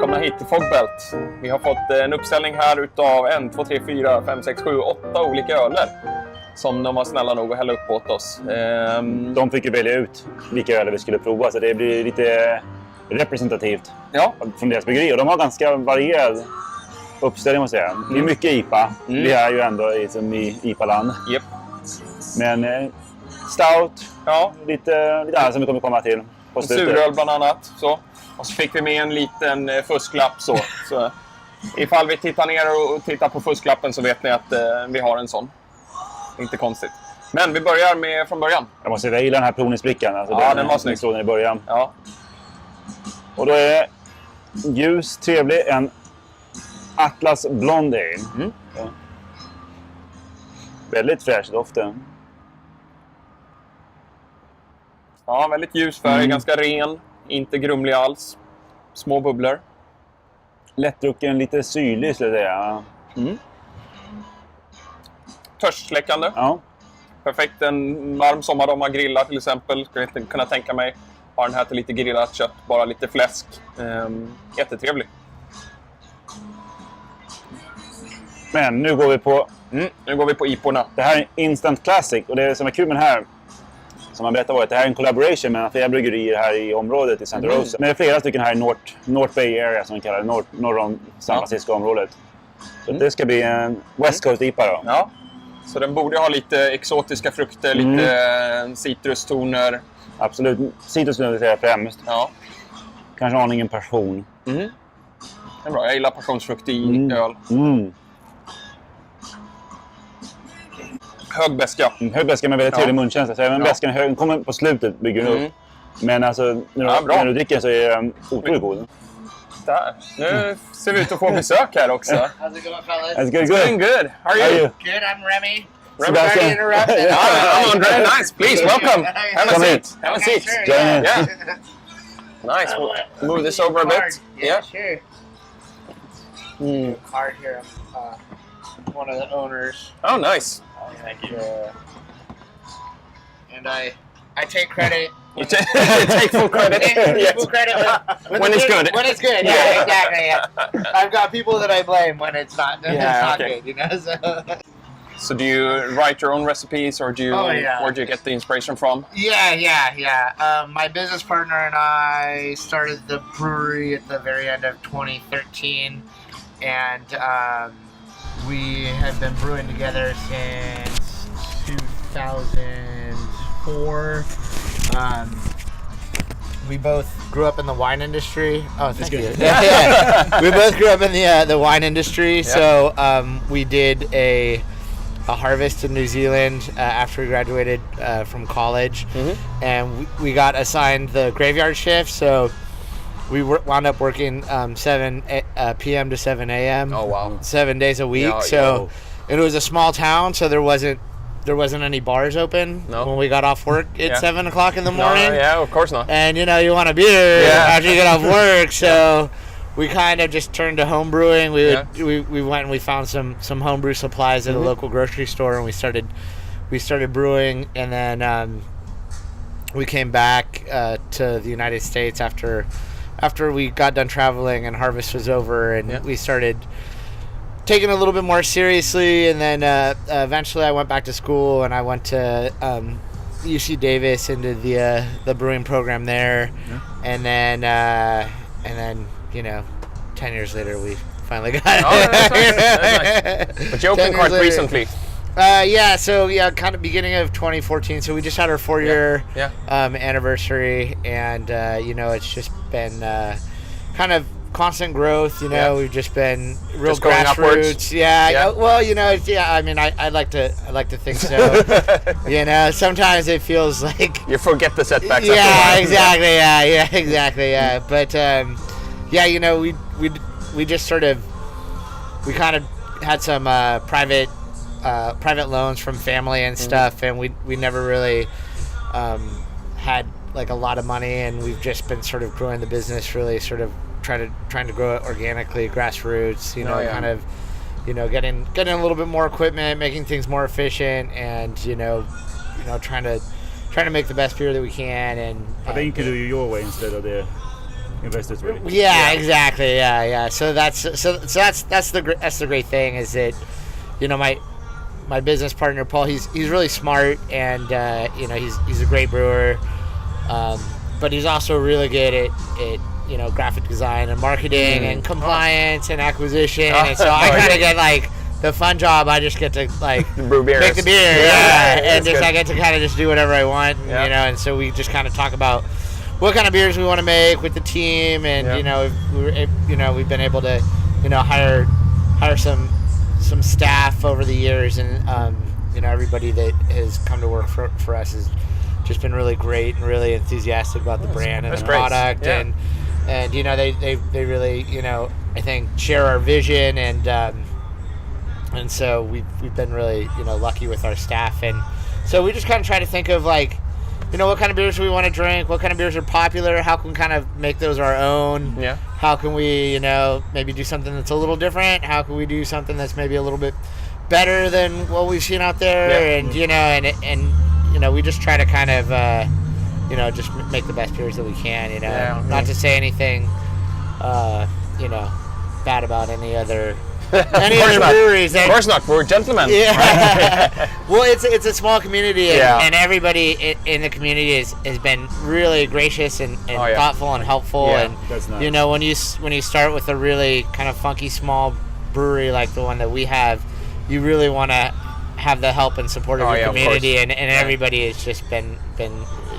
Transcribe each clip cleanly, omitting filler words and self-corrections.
välkomna hit till Fogbelt. Vi har fått en uppställning här utav 1, 2, 3, 4, 5, 6, 7, 8 olika öler som de var snälla nog att hälla upp åt oss. De fick ju välja ut vilka öler vi skulle prova, så det blir lite representativt från deras bryggeri. Och de har ganska varierad uppställning, måste jag säga. Det är mycket IPA. Vi är ju ändå i IPA-land. Yep. Men stout, lite annat som vi kommer komma till på slutet. Suröl bland annat. Så. Och så fick vi med en liten fusklapp. Så ifall vi tittar ner och tittar på fusklappen så vet ni att vi har en sån. Inte konstigt. Men vi börjar med från början. Jag måste säga, jag gillar den här provningsbrickan. Alltså den var snygg. Den i början. Ja. Och då är det ljus, trevlig, en Atlas Blonde Ale. Ja. Väldigt fräsch doften. Ja, väldigt ljus färg, ganska ren. Inte grumlig alls. Små bubblor. Lättdrucken, lite syrlig skulle jag säga. Törstsläckande. Ja. Perfekt en varm sommardag om man grillar till exempel. Skulle inte kunna tänka mig ha den här till lite grillat kött, bara lite fläsk. Jättetrevlig. Men nu går vi på IPorna. Det här är en Instant Classic, och det som är kul med den här, som man berättade, var att det här är en collaboration mellan flera bryggerier här i området i Santa Rosa. Men det är flera stycken här i North Bay Area, som vi kallar det, norr om San Francisco-området. Så det ska bli en West Coast IPA då. Ja, så den borde ha lite exotiska frukter, lite citrustoner. Absolut, citrustoner vill jag säga främst. Ja. Kanske aningen passion. Det är bra, jag gillar passionsfrukt i öl. Hög beska. Hög beska med väldigt trevlig munkänsla. Så även beskan är hög, den kommer på slutet, bygger den upp. Men alltså, när du dricker så är den otroligt god. Där. Nu ser vi ut att få besök här också. How's it going, fellas? It's good. It's going good. How are you? Good, I'm Remy. Remy Sorry to interrupt. I'm Andre. Nice. Please, welcome. Have a Come in. seat. Have a Okay, seat. sure, Join Yeah. Nice. We'll move this over a bit. Yeah, sure. Card here. I'm one of the owners. Oh, nice. Thank you. And I take credit. You take full credit. Yes. Full credit When it's good. When it's good, yeah, exactly. Yeah. I've got people that I blame when it's not. Okay. Good, you know. So do you write your own recipes, or do you? Where do you get the inspiration from? Yeah. My business partner and I started the brewery at the very end of 2013, and we have been brewing together since 2004. We both grew up in the wine industry. Oh, thank you. Yeah. We both grew up in the wine industry, so we did a harvest in New Zealand after we graduated from college, and we got assigned the graveyard shift, so we wound up working 7 p.m. to 7 a.m. Oh wow! 7 days a week. It was a small town, so there wasn't any bars open when we got off work at 7 o'clock in the morning. No, of course not. And you want a beer after you get off work, so we kind of just turned to home brewing. We went and we found some homebrew supplies at a local grocery store, and we started brewing. And then we came back to the United States after we got done traveling and harvest was over, and we started taking it a little bit more seriously. And then eventually I went back to school, and I went to UC Davis into the brewing program there, and then 10 years later we finally got it. That's nice. But you opened quite recently. Kind of beginning of 2014. So we just had our 4-year anniversary, and it's just been kind of constant growth. We've just been real just going grassroots. Upwards. I mean, I like to think so. Sometimes it feels like You forget the setbacks. Yeah, exactly. But we just sort of kind of had some private loans from family and stuff, and we never really had like a lot of money, and we've just been sort of growing the business, really sort of trying to grow it organically, grassroots, kind of getting a little bit more equipment, making things more efficient, and trying to make the best beer that we can. And I think you could do it your way instead of the investors really. Yeah, exactly. Yeah. So that's the great thing is that, you know, my business partner Paul, he's really smart, and you know, he's a great brewer, but he's also really good at you know, graphic design and marketing and compliance and acquisition, and so I kind of get like the fun job. I just get to like brew beers. make the beer, and just good. I get to kind of just do whatever I want, you know, and so we just kind of talk about what kind of beers we want to make with the team, and you know, we've been able to, you know, hire some staff over the years, and you know, everybody that has come to work for us has just been really great and really enthusiastic about the brand and the product, and you know, they really, you know, I think share our vision, and so we've been really, you know, lucky with our staff, and so we just kind of try to think of like, you know, what kind of beers do we want to drink? What kind of beers are popular? How can we kind of make those our own? Yeah. How can we, you know, maybe do something that's a little different? How can we do something that's maybe a little bit better than what we've seen out there? Yeah. And you know, and you know, we just try to kind of, you know, just make the best beers that we can. You know, not to say anything, you know, bad about any other. Other breweries. Of course not. We're gentlemen. Yeah. Well, it's a small community, and everybody in the community has been really gracious and thoughtful and helpful. Yeah, and that's nice. You know, when you start with a really kind of funky small brewery like the one that we have, you really want to have the help and support of your community, and everybody has just been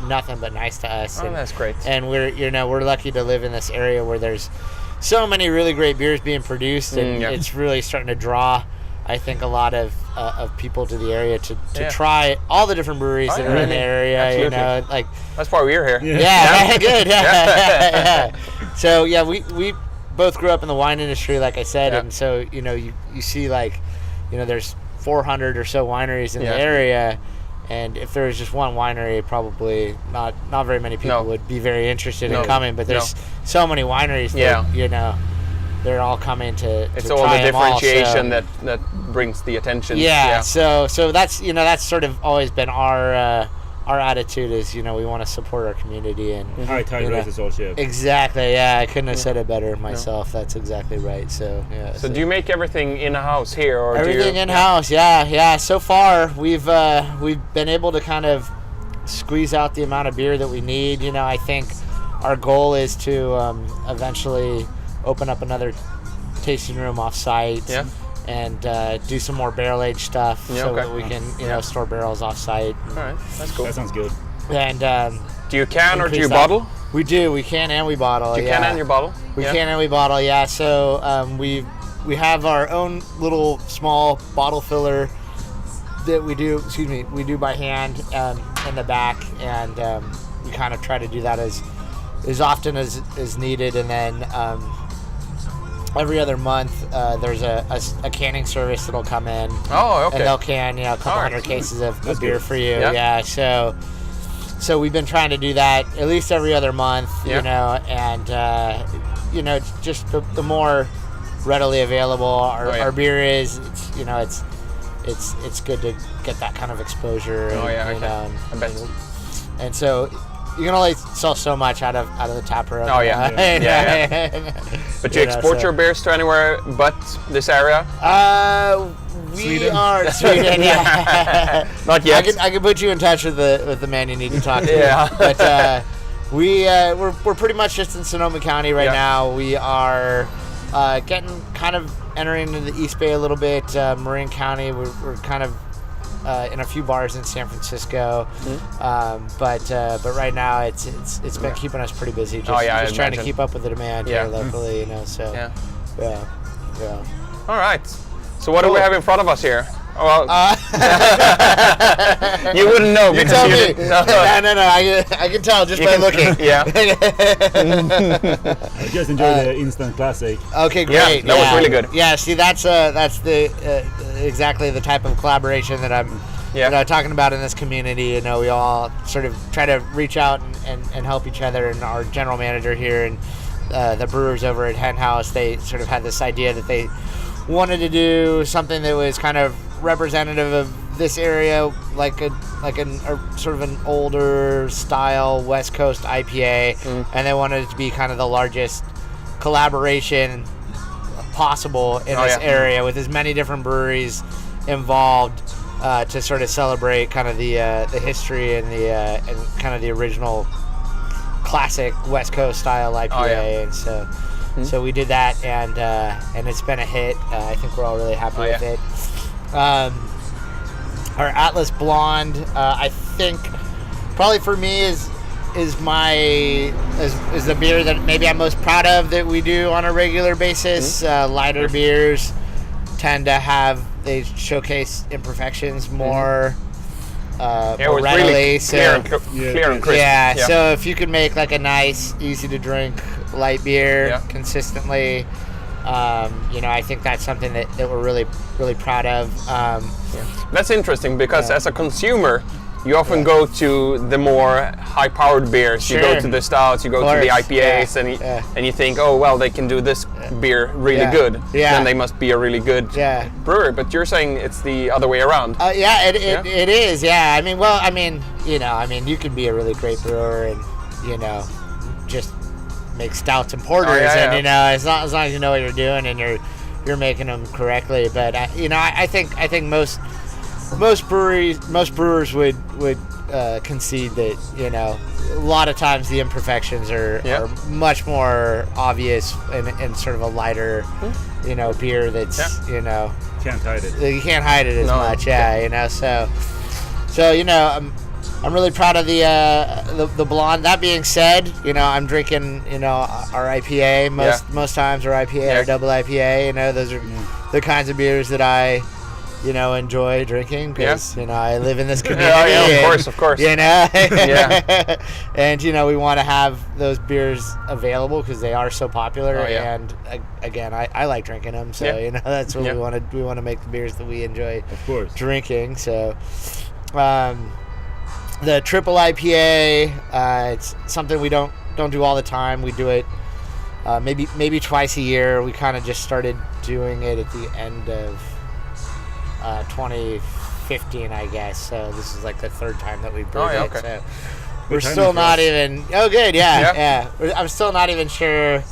nothing but nice to us. Oh, and that's great. And we're lucky to live in this area where there's so many really great beers being produced, and it's really starting to draw, I think, a lot of people to the area to try all the different breweries that are in the area. Absolutely. You know, like that's why we're here. Yeah, good. Yeah. So yeah, we both grew up in the wine industry, like I said, and so you know, you see like, you know, there's 400 or so wineries in the area. And if there was just one winery, probably not very many people would be very interested in coming. But there's so many wineries that, you know, they're all coming to It's try all the them all, differentiation that brings the attention. Yeah. So that's, you know, that's sort of always been our attitude is, you know, we want to support our community and high tide raises all ships. Exactly. Yeah, I couldn't have said it better myself. That's exactly right. So yeah. So do you make everything in house here, or everything in house? Yeah. So far we've been able to kind of squeeze out the amount of beer that we need. You know, I think our goal is to eventually open up another tasting room off site. Yeah. And do some more barrel aged stuff so that we can, you know, store barrels off site. All right, that's cool. That sounds good. And do you can or do you bottle? We do. We can and we bottle. Do you can and you bottle? We can and we bottle. Yeah. So we have our own little small bottle filler that we do. Excuse me. We do by hand in the back, and we kind of try to do that as often as needed, and then. Every other month, there's a canning service that'll come in. Oh, okay. And they'll can, you know, a couple hundred cases of beer for you. Yeah. So we've been trying to do that at least every other month, you know, and, you know, just the more readily available our beer is, it's, you know, it's good to get that kind of exposure. And, you know, I bet. And so you can only sell so much out of the tap room. Oh yeah. But you export your beers to anywhere but this area? We are Sweden. Yeah. Not yet. I can put you in touch with the man you need to talk to. Yeah. But we're pretty much just in Sonoma County right now. We are getting kind of entering into the East Bay a little bit. Marin County. We're kind of in a few bars in San Francisco, but right now it's been keeping us pretty busy. Just trying to keep up with the demand here locally, you know. So yeah. All right. So what do we have in front of us here? Well, you wouldn't know because tell me. No. I can tell just by looking. Yeah. I just enjoyed the instant classic. Okay, great. Yeah, that was really good. Yeah, see, that's the exactly the type of collaboration that I'm talking about in this community. You know, we all sort of try to reach out and help each other. And our general manager here and the brewers over at Hen House, they sort of had this idea that they wanted to do something that was kind of representative of this area like a sort of an older style West Coast IPA, and they wanted it to be kind of the largest collaboration possible in this area with as many different breweries involved to sort of celebrate kind of the history and and kind of the original classic West Coast style IPA, and so we did that, and it's been a hit. I think we're all really happy with it. Our Atlas Blonde, I think, probably for me is the beer that maybe I'm most proud of that we do on a regular basis. Lighter beers tend to they showcase imperfections more. More readily, really clear and crisp. Yeah, so if you could make like a nice, easy to drink light beer consistently, I think that's something that we're really, really proud of. That's interesting because as a consumer, you often go to the more high-powered beers. Sure. You go to the stouts, you go to the IPAs, and you think, oh well, they can do this beer really good. Then they must be a really good brewer. But you're saying it's the other way around. It is. Yeah, you can be a really great brewer and just make stouts and porters, and as long as you know what you're doing and you're making them correctly. But I think most brewers would concede that a lot of times the imperfections are much more obvious in sort of a lighter beer that's Can't hide it. you can't hide it as much. So I'm really proud of the blonde. That being said, I'm drinking our IPA most times, or IPA or double IPA. Those are the kinds of beers that I enjoy drinking because I live in this community. Of course. And we want to have those beers available because they are so popular. And again, I like drinking them, so that's what we want to. We want to make the beers that we enjoy, drinking. So, the triple IPA, it's something we don't do all the time. We do it maybe twice a year. We kind of just started doing it at the end of 2015, I guess. So this is like the third time that we brewed it. So we're still not even. Oh, good. Yeah. I'm still not even sure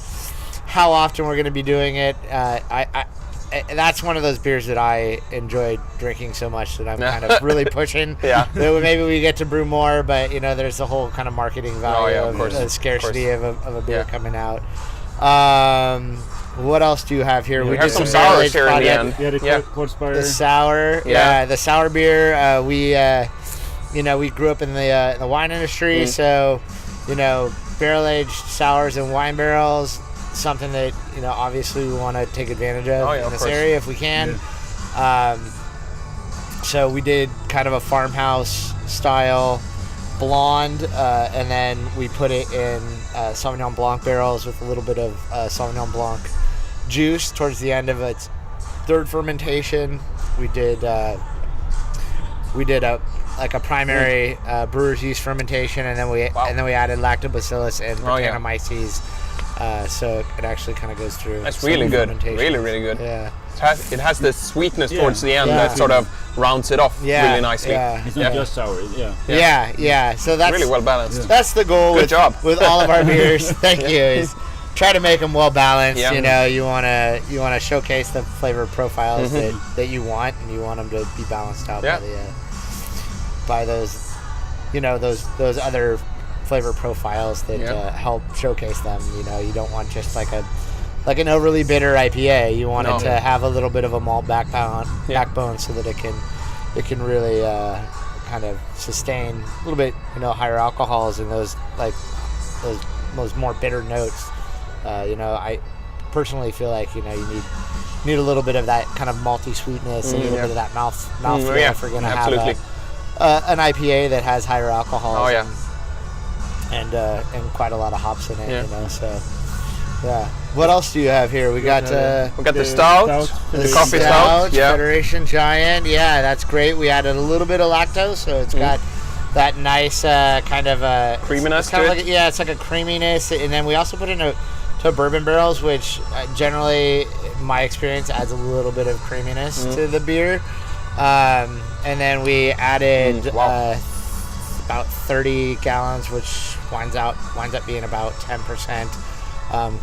how often we're going to be doing it. That's one of those beers that I enjoy drinking so much that I'm kind of really pushing. That maybe we get to brew more, but there's the whole kind of marketing value of the scarcity of a beer coming out. What else do you have here? We have some sours here in the end. The sour, the sour beer. We grew up in the wine industry, so barrel aged sours in wine barrels. Something that obviously we want to take advantage of in this area if we can. So we did kind of a farmhouse style blonde, and then we put it in Sauvignon Blanc barrels with a little bit of Sauvignon Blanc juice towards the end of its third fermentation. We did a primary brewer's yeast fermentation, and then we added lactobacillus and Brettanomyces. So it actually kind of goes through. That's really good. Really, really good. Yeah. It has this sweetness towards the end that sort of rounds it off really nicely. It's not just sour. So that's really well balanced. That's the goal with all of our beers. Thank you. Is try to make them well balanced. You want to showcase the flavor profiles that you want, and you want them to be balanced out by those those other flavor profiles that help showcase them. You don't want just like an overly bitter IPA. You want it to have a little bit of a malt backbone so that it can really kind of sustain a little bit higher alcohols and those more bitter notes. I personally feel like you need a little bit of that kind of malty sweetness and a little bit of that mouthfeel if we're gonna have an IPA that has higher alcohols. And quite a lot of hops in it, So, What else do you have here? We got the stout, the coffee stout, Federation Giant. Yeah, that's great. We added a little bit of lactose, so it's got that nice kind of creaminess. It's like a creaminess, and then we also put in to bourbon barrels, which generally, in my experience, adds a little bit of creaminess to the beer. And then we added Wow. about 30 gallons, which winds up being about 10%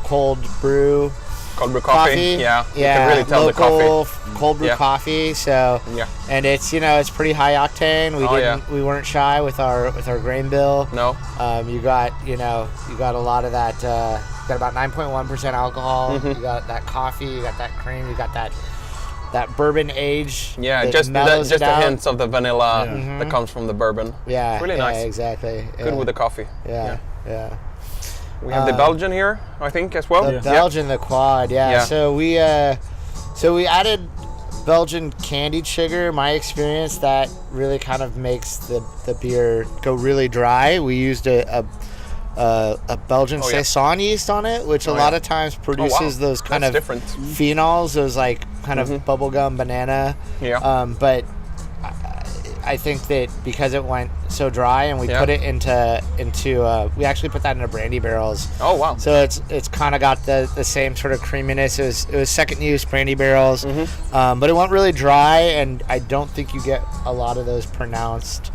cold brew. Cold brew coffee. Yeah. You Yeah, can really tell the local coffee. cold brew coffee. So Yeah. and it's it's pretty high octane. We weren't shy with our grain bill. No. You got a lot of that. Got about 9.1% alcohol. Mm-hmm. You got that coffee. You got that cream. You got that bourbon age. Yeah, that just mellows the it out. hints of the vanilla that comes from the bourbon. Yeah, Really nice. Exactly. Good with the coffee. Yeah. We have the Belgian here, I think, as well. The Belgian, the quad, Yeah. So we added Belgian candied sugar. My experience, that really kind of makes the beer go really dry. We used a Belgian saison yeast on it, which a lot of times produces those kind That's of different. phenols, those like kind of bubblegum banana. Yeah. But I think that because it went so dry, and we put it into we actually put that into brandy barrels. Oh wow. So it's kind of got the same sort of creaminess. It was second use brandy barrels, but it went really dry, and I don't think you get a lot of those pronounced.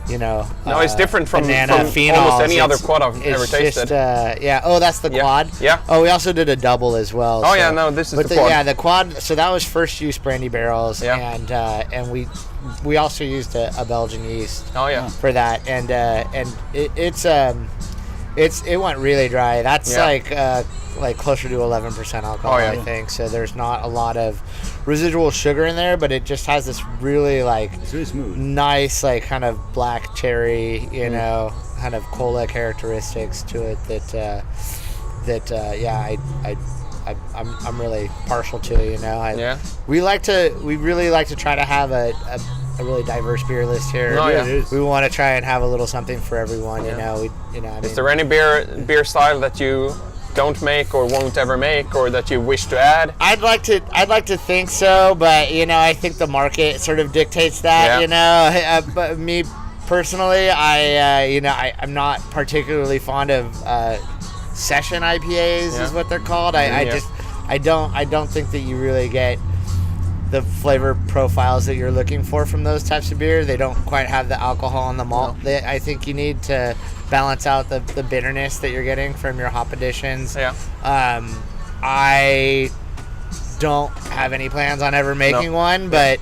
No, it's different from banana phenols. Almost any other quad I've ever tasted. Oh, that's the quad. Yeah. Oh, we also did a double as well. Oh yeah, no, this is the quad. Yeah, the quad. So that was first use brandy barrels, and we also used a Belgian yeast. Oh yeah. For that, and it went really dry. That's like closer to 11% alcohol, I think. So there's not a lot of residual sugar in there, but it just has this really it's really smooth, nice kind of black cherry, kind of cola characteristics to it I'm really partial to. We really like to try to have a really diverse beer list here. Oh, yeah. We want to try and have a little something for everyone. Is there any beer style that you don't make or won't ever make, or that you wish to add? I'd like to think so, but I think the market sort of dictates that. But me personally, I'm not particularly fond of session IPAs, is what they're called. I don't think that you really get the flavor profiles that you're looking for from those types of beer. They don't quite have the alcohol and the malt. No. I think you need to balance out the bitterness that you're getting from your hop additions. Yeah. I don't have any plans on ever making one, but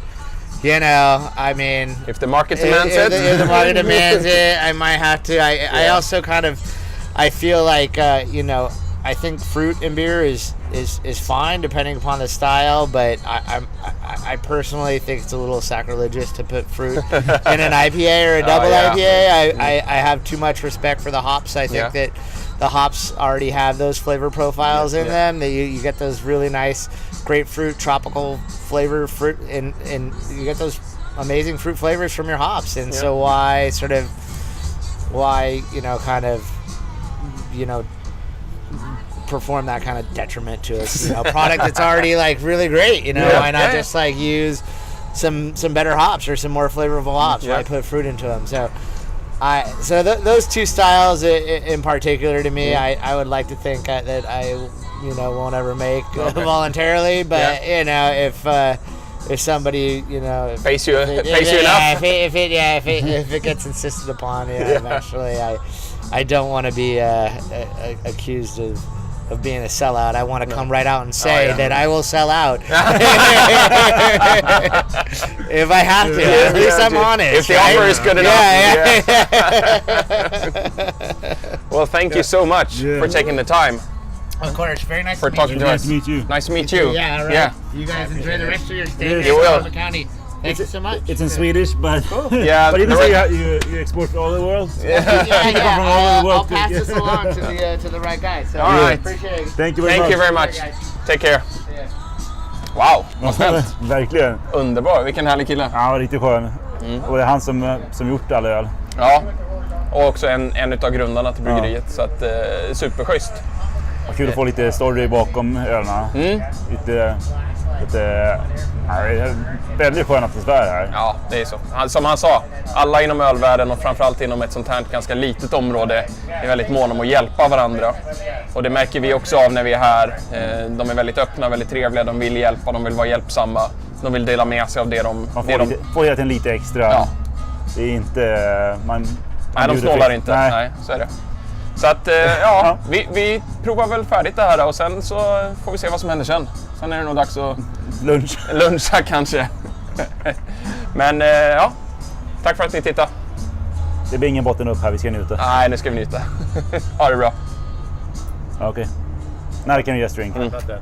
I mean, if the market demands it, if the market demands it, I might have to. I also kind of, I feel like I think fruit in beer is fine depending upon the style, but I personally think it's a little sacrilegious to put fruit in an IPA or a double IPA. I have too much respect for the hops. I think that the hops already have those flavor profiles in them. That you get those really nice grapefruit tropical flavor fruit, and you get those amazing fruit flavors from your hops. And so why perform that kind of detriment to a product that's already really great? Why not just use some better hops or some more flavorful hops? Why put fruit into them? So those two styles in particular, to me, I would like to think that I won't ever make voluntarily, but if somebody pays you enough, if it gets insisted upon, eventually I don't want to be accused of being a sellout. I want to come right out and say that I will sell out if I have to. At least I'm honest. If the offer is good enough. Well, thank you so much for taking the time. Of course, very nice for to talking meet to you. us. Nice to meet you. Nice to meet you. Yeah, right. Yeah. You guys enjoy the rest of your stay in You will. Sonoma County. Thank you so much. It's in Swedish, but Yeah, but you can say you export all over the world. I'll pass this along to the right guy. So All right. appreciate it. Thank you very much. Thank you very much. Take care. Wow, vad snällt. Verkligen. Underbar, vilken härlig kille. Ja, riktigt skön. Och det är han som gjort alla öl. Ja, och också en utav grundarna till bryggeriet, så att superschysst. Och kul att få lite story bakom ölarna. Lite väldigt skön atmosfär här. Ja, det är så. Som han sa, alla inom ölvärlden och framförallt inom ett sånt här ganska litet område är väldigt måna om att hjälpa varandra. Och det märker vi också av när vi är här. De är väldigt öppna, väldigt trevliga, de vill hjälpa, de vill vara hjälpsamma. de vill dela med sig av det de... Man får hela tiden lite extra. Ja. Det är inte... Nej, de snålar inte. Nej, så är det. Så att, ja, vi provar väl färdigt det här och sen så får vi se vad som händer sen. Sen är det nog dags att luncha kanske. Men ja, tack för att ni tittade. Det blir ingen botten upp här, vi ska njuta. Nej, nu ska vi njuta. Ha det bra. Okej. Now we can just drink. How about that?